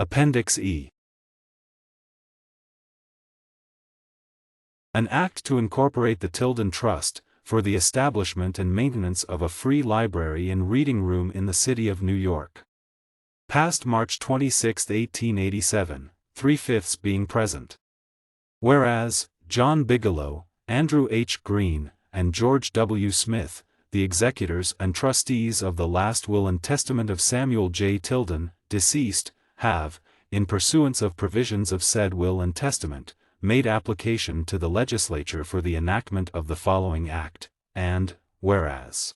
Appendix E. An act to incorporate the Tilden Trust, for the establishment and maintenance of a free library and reading room in the city of New York. Passed March 26, 1887, 3/5 being present. Whereas, John Bigelow, Andrew H. Green, and George W. Smith, the executors and trustees of the last will and testament of Samuel J. Tilden, deceased, have, in pursuance of provisions of said will and testament, made application to the legislature for the enactment of the following act, and, whereas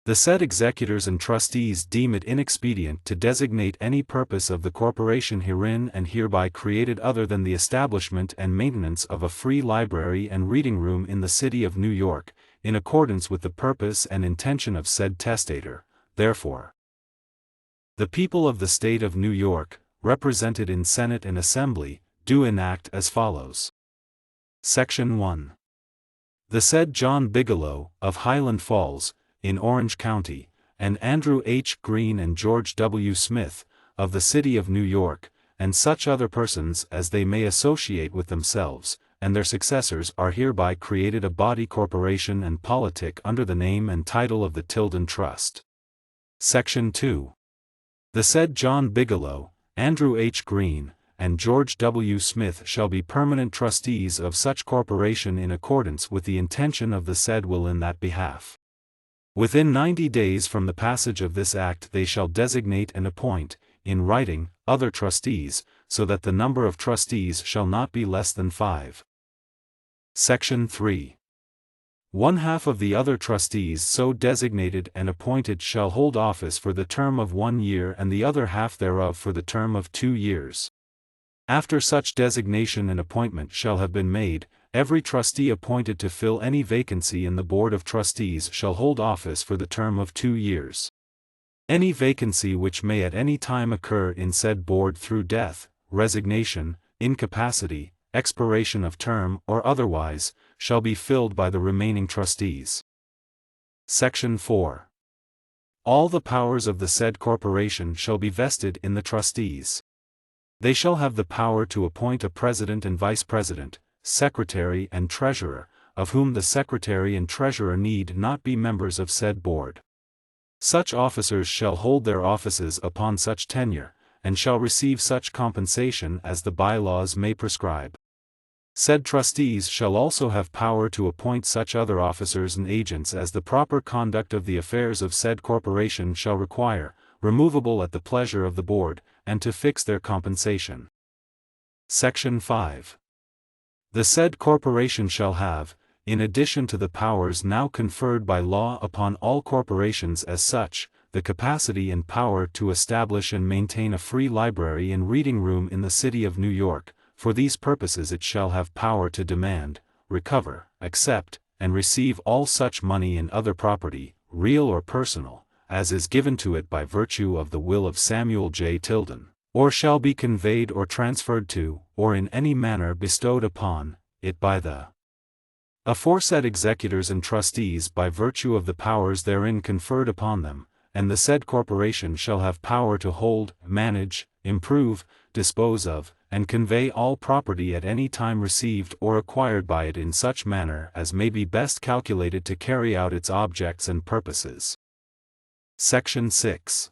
the said executors and trustees deem it inexpedient to designate any purpose of the corporation herein and hereby created other than the establishment and maintenance of a free library and reading room in the city of New York, in accordance with the purpose and intention of said testator, therefore, the people of the state of New York, represented in Senate and Assembly, do enact as follows. Section 1. The said John Bigelow, of Highland Falls, in Orange County, and Andrew H. Green and George W. Smith, of the city of New York, and such other persons as they may associate with themselves, and their successors are hereby created a body corporation and politic under the name and title of the Tilden Trust. Section 2. The said John Bigelow, Andrew H. Green, and George W. Smith shall be permanent trustees of such corporation in accordance with the intention of the said will in that behalf. Within 90 days from the passage of this act they shall designate and appoint, in writing, other trustees, so that the number of trustees shall not be less than 5. Section 3. 1/2 of the other trustees so designated and appointed shall hold office for the term of 1 year and the other half thereof for the term of 2 years. After such designation and appointment shall have been made, every trustee appointed to fill any vacancy in the Board of Trustees shall hold office for the term of 2 years. Any vacancy which may at any time occur in said board through death, resignation, incapacity, expiration of term or otherwise, shall be filled by the remaining trustees. Section 4. All the powers of the said corporation shall be vested in the trustees. They shall have the power to appoint a president and vice president, secretary and treasurer, of whom the secretary and treasurer need not be members of said board. Such officers shall hold their offices upon such tenure, and shall receive such compensation as the bylaws may prescribe. Said trustees shall also have power to appoint such other officers and agents as the proper conduct of the affairs of said corporation shall require, removable at the pleasure of the board, and to fix their compensation. Section 5. The said corporation shall have, in addition to the powers now conferred by law upon all corporations as such, the capacity and power to establish and maintain a free library and reading room in the city of New York. For these purposes it shall have power to demand, recover, accept, and receive all such money and other property, real or personal, as is given to it by virtue of the will of Samuel J. Tilden, or shall be conveyed or transferred to, or in any manner bestowed upon, it by the aforesaid executors and trustees by virtue of the powers therein conferred upon them, and the said corporation shall have power to hold, manage, improve, dispose of, and convey all property at any time received or acquired by it in such manner as may be best calculated to carry out its objects and purposes. Section 6.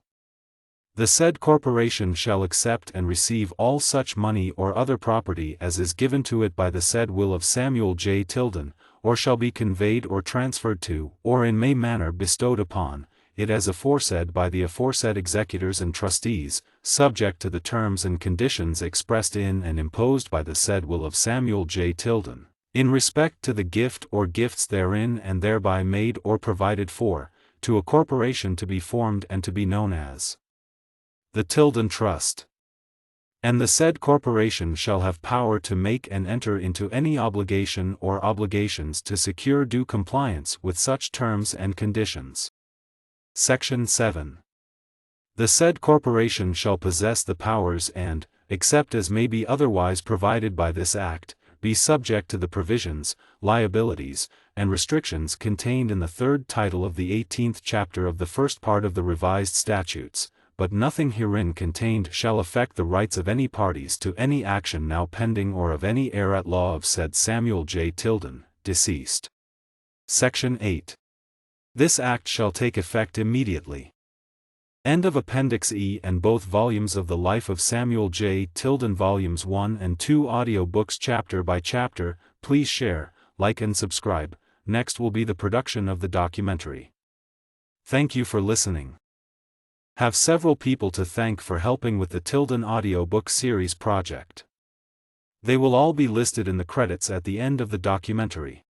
The said corporation shall accept and receive all such money or other property as is given to it by the said will of Samuel J. Tilden, or shall be conveyed or transferred to, or in may manner bestowed upon, it as aforesaid by the aforesaid executors and trustees, subject to the terms and conditions expressed in and imposed by the said will of Samuel J. Tilden, in respect to the gift or gifts therein and thereby made or provided for, to a corporation to be formed and to be known as the Tilden Trust. And the said corporation shall have power to make and enter into any obligation or obligations to secure due compliance with such terms and conditions. Section 7. The said corporation shall possess the powers and, except as may be otherwise provided by this act, be subject to the provisions, liabilities, and restrictions contained in the third title of the 18th chapter of the first part of the revised statutes, but nothing herein contained shall affect the rights of any parties to any action now pending or of any heir at law of said Samuel J. Tilden, deceased. Section 8. This act shall take effect immediately. End of Appendix E and both volumes of The Life of Samuel J. Tilden Volumes 1 and 2 audio books chapter by chapter. Please share, like and subscribe. Next will be the production of the documentary. Thank you for listening. Have several people to thank for helping with the Tilden audiobook series project. They will all be listed in the credits at the end of the documentary.